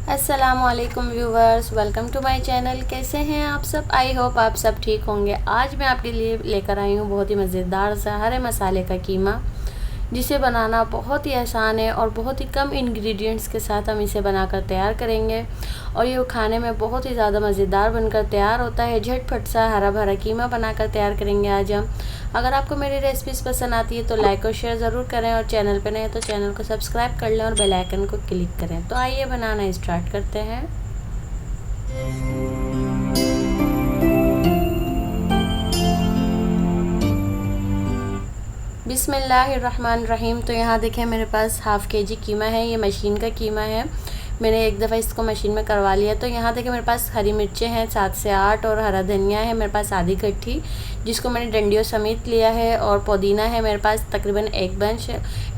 अस्सलामुअलैकुम viewers, welcome to my channel. कैसे हैं आप सब? आई होप आप सब ठीक होंगे। आज मैं आपके लिए लेकर आई हूँ बहुत ही मज़ेदार सा हरे मसाले का कीमा, जिसे बनाना बहुत ही आसान है और बहुत ही कम इंग्रेडिएंट्स के साथ हम इसे बनाकर तैयार करेंगे और ये खाने में बहुत ही ज़्यादा मज़ेदार बनकर तैयार होता है। झटपट सा हरा भरा कीमा बनाकर तैयार करेंगे आज हम। अगर आपको मेरी रेसिपीज़ पसंद आती है तो लाइक और शेयर ज़रूर करें, और चैनल पर नए हैं तो चैनल को सब्सक्राइब कर लें और बेल आइकन को क्लिक करें। तो आइए बनाना स्टार्ट करते हैं। बिस्मिल्लाहिर्रहमानिर्रहीम। तो यहाँ देखें, मेरे पास हाफ़ केजी कीमा है। ये मशीन का कीमा है, मैंने एक दफ़ा इसको मशीन में करवा लिया। तो यहाँ देखें, मेरे पास हरी मिर्चें हैं 7 से 8, और हरा धनिया है मेरे पास आधी गट्ठी, जिसको मैंने डंडियों समेत लिया है। और पुदीना है मेरे पास तकरीबन एक बंच,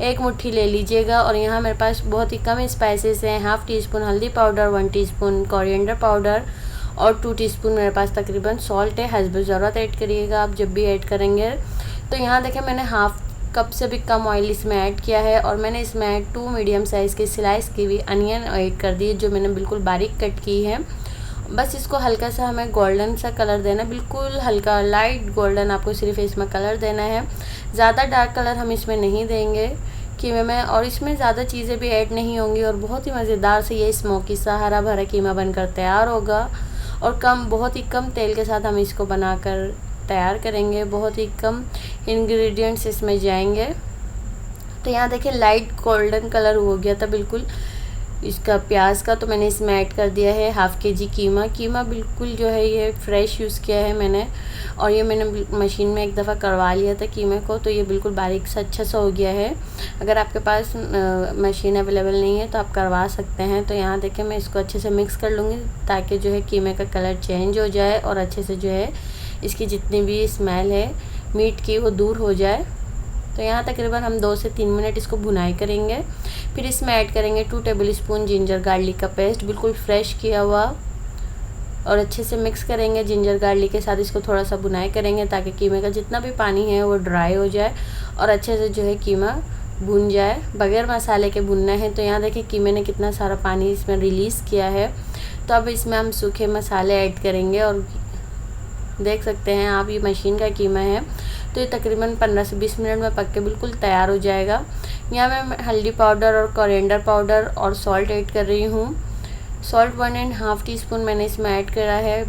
एक मुट्ठी ले लीजिएगा। और यहाँ मेरे पास बहुत ही कम स्पाइसेस हैं। हाफ़ टी स्पून हल्दी पाउडर, 1 टीस्पून कोरिएंडर पाउडर और 2 टीस्पून मेरे पास तकरीबन सॉल्ट है। हस्ब ज़रूरत ऐड करिएगा आप जब भी ऐड करेंगे। तो यहाँ देखें, मैंने हाफ़ कप से भी कम ऑयल इसमें ऐड किया है, और मैंने इसमें 2 मीडियम साइज़ की स्लाइस की हुई अनियन ऐड कर दी, जो मैंने बिल्कुल बारीक कट की है। बस इसको हल्का सा हमें गोल्डन सा कलर देना, बिल्कुल हल्का लाइट गोल्डन आपको सिर्फ इसमें कलर देना है। ज़्यादा डार्क कलर हम इसमें नहीं देंगे कीमे में, और इसमें ज़्यादा चीज़ें भी ऐड नहीं होंगी, और बहुत ही मज़ेदार से ये स्मोकी सा हरा भरा कीमा बनकर तैयार होगा। और बहुत ही कम तेल के साथ हम इसको बनाकर तैयार करेंगे। बहुत ही कम इंग्रेडिएंट्स इसमें जाएंगे। तो यहाँ देखिए, लाइट गोल्डन कलर हो गया था बिल्कुल इसका प्याज का। तो मैंने इसमें ऐड कर दिया है हाफ़ केजी कीमा बिल्कुल जो है ये फ्रेश यूज़ किया है मैंने, और ये मैंने मशीन में एक दफ़ा करवा लिया था कीमे को। तो ये बिल्कुल बारीक सा अच्छा सा हो गया है। अगर आपके पास मशीन अवेलेबल नहीं है तो आप करवा सकते हैं। तो यहाँ देखें, मैं इसको अच्छे से मिक्स कर लूँगी ताकि जो है कीमे का कलर चेंज हो जाए और अच्छे से जो है इसकी जितनी भी स्मेल है मीट की वो दूर हो जाए। तो यहाँ तकरीबन हम 2 से 3 मिनट इसको भुनाई करेंगे। फिर इसमें ऐड करेंगे 2 टेबल स्पून जिंजर गार्लिक का पेस्ट, बिल्कुल फ्रेश किया हुआ, और अच्छे से मिक्स करेंगे जिंजर गार्लिक के साथ। इसको थोड़ा सा भुनाई करेंगे ताकि कीमे का जितना भी पानी है वो ड्राई हो जाए और अच्छे से जो है कीमा भुन जाए, बगैर मसाले के भुनना है। तो यहाँ देखिए, कीमे ने कितना सारा पानी इसमें रिलीज़ किया है। तो अब इसमें हम सूखे मसाले ऐड करेंगे, और देख सकते हैं आप ये मशीन का कीमा है। तो ये तकरीबन 15 से 20 मिनट में पक के बिल्कुल तैयार हो जाएगा। यहाँ मैं हल्दी पाउडर और कोरिएंडर पाउडर और सॉल्ट ऐड कर रही हूँ। सॉल्ट 1.5 टीस्पून मैंने इसमें ऐड करा है,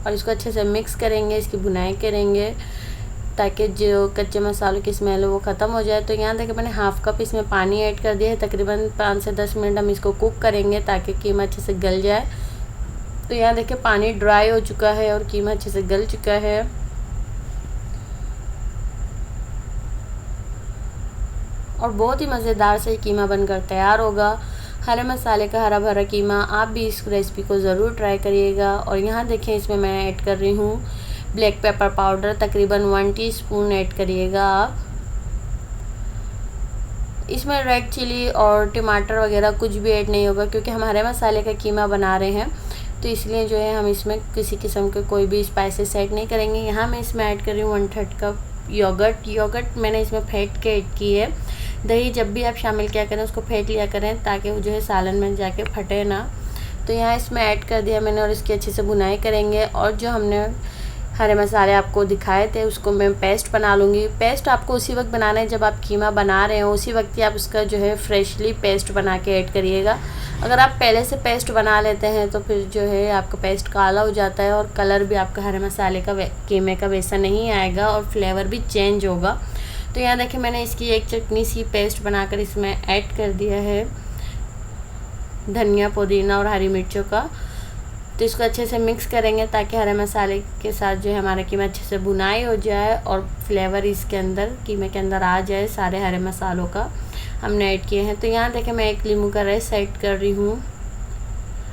और इसको अच्छे से मिक्स करेंगे, इसकी भुनाई करेंगे ताकि जो कच्चे मसालों की स्मेल है वो ख़त्म हो जाए। तो यहाँ देखिए, मैंने हाफ़ कप इसमें पानी ऐड कर दिया है। तकरीबन 5 से 10 मिनट हम इसको कुक करेंगे ताकि कीमा अच्छे से गल जाए। तो यहाँ देखिए, पानी ड्राई हो चुका है और कीमा अच्छे से गल चुका है, और बहुत ही मज़ेदार से कीमा बनकर तैयार होगा। हरे मसाले का हरा भरा कीमा, आप भी इस रेसिपी को ज़रूर ट्राई करिएगा। और यहाँ देखें, इसमें मैं ऐड कर रही हूँ ब्लैक पेपर पाउडर, तकरीबन 1 टीस्पून ऐड करिएगा आप। इसमें रेड चिली और टमाटर वगैरह कुछ भी ऐड नहीं होगा, क्योंकि हम हरे मसाले का कीमा बना रहे हैं, तो इसलिए जो है हम इसमें किसी किस्म के कोई भी स्पाइसेस ऐड नहीं करेंगे। यहाँ मैं इसमें ऐड कर रही हूँ 1/3 कप योगर्ट मैंने इसमें फेंट के ऐड की है। दही जब भी आप शामिल किया करें उसको फेंट लिया करें ताकि वो जो है सालन में जाके फटे ना। तो यहाँ इसमें ऐड कर दिया मैंने, और इसकी अच्छे से भुनाई करेंगे। और जो हमने हरे मसाले आपको दिखाए थे उसको मैं पेस्ट बना लूँगी। पेस्ट आपको उसी वक्त बनाना है जब आप कीमा बना रहे हो, उसी वक्त ही आप उसका जो है फ्रेशली पेस्ट बना के ऐड करिएगा। अगर आप पहले से पेस्ट बना लेते हैं तो फिर जो है आपका पेस्ट काला हो जाता है, और कलर भी आपका हरे मसाले का कीमे का वैसा नहीं आएगा, और फ्लेवर भी चेंज होगा। तो यहाँ देखिए, मैंने इसकी एक चटनी सी पेस्ट बनाकर इसमें ऐड कर दिया है धनिया, पुदीना और हरी मिर्चों का। तो इसको अच्छे से मिक्स करेंगे ताकि हरे मसाले के साथ जो है हमारा कीमा अच्छे से भुनाई हो जाए और फ्लेवर इसके अंदर कीमे के अंदर आ जाए सारे हरे मसालों का हमने ऐड किए हैं। तो यहाँ देखें, मैं 1 नींबू का रस ऐड कर रही हूँ।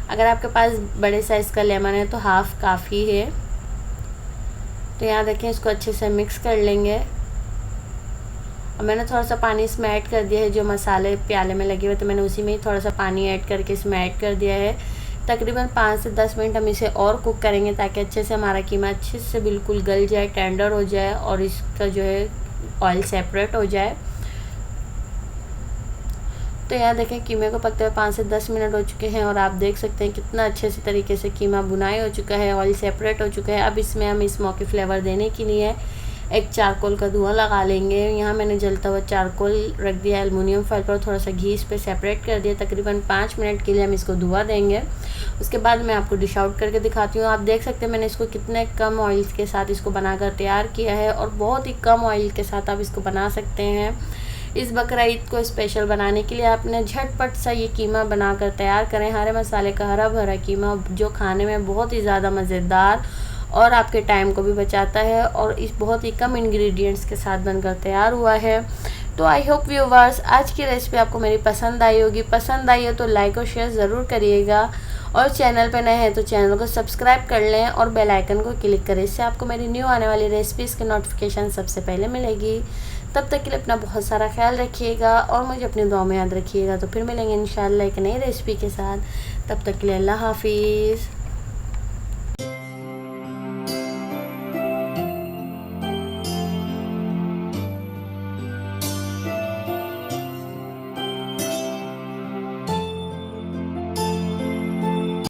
अगर आपके पास बड़े साइज़ का लेमन है तो हाफ़ काफ़ी है। तो यहाँ देखें, इसको अच्छे से मिक्स कर लेंगे। और मैंने थोड़ा सा पानी इसमें ऐड कर दिया है, जो मसाले प्याले में लगे हुए तो मैंने उसी में ही थोड़ा सा पानी ऐड करके इसमें ऐड कर दिया है। तकरीबन 5 से 10 मिनट हम इसे और कुक करेंगे ताकि अच्छे से हमारा कीमा अच्छे से बिल्कुल गल जाए, टेंडर हो जाए, और इसका जो है ऑयल सेपरेट हो जाए। तो यहाँ देखें कीमे को पकते हुए 5 से 10 मिनट हो चुके हैं और आप देख सकते हैं कितना अच्छे से तरीके से कीमा बुनाई हो चुका है, ऑयल सेपरेट हो चुका है। अब इसमें हम स्मोकी फ्लेवर देने के लिए एक चारकोल का धुआं लगा लेंगे। यहाँ मैंने जलता हुआ चारकोल रख दिया एल्युमिनियम फॉइल पर, थोड़ा सा घी इस पर सेपरेट कर दिया। तकरीबन 5 मिनट के लिए हम इसको धुआं देंगे। उसके बाद मैं आपको डिश आउट करके दिखाती हूँ। आप देख सकते हैं मैंने इसको कितने कम ऑयल के साथ इसको बनाकर तैयार किया है और बहुत ही कम ऑयल के साथ आप इसको बना सकते हैं। इस बकरा ईद को स्पेशल बनाने के लिए आपने झटपट सा ये कीमा बनाकर तैयार करें। हरे मसाले का हरा भरा कीमा जो खाने में बहुत ही ज़्यादा मज़ेदार और आपके टाइम को भी बचाता है और इस बहुत ही कम इंग्रेडिएंट्स के साथ बनकर तैयार हुआ है। तो आई होप व्यूवर्स आज की रेसिपी आपको मेरी पसंद आई होगी। पसंद आई हो तो लाइक और शेयर ज़रूर करिएगा और चैनल पर नए हैं तो चैनल को सब्सक्राइब कर लें और बेल आइकन को क्लिक करें। इससे आपको मेरी न्यू आने वाली रेसिपीज़ की नोटिफिकेशन सबसे पहले मिलेगी। तब तक के लिए अपना बहुत सारा ख्याल रखिएगा और मुझे अपनी दुआ में याद रखिएगा। तो फिर मिलेंगे इंशाल्लाह एक नई रेसिपी के साथ। तब तक के लिए अल्लाह हाफिज़।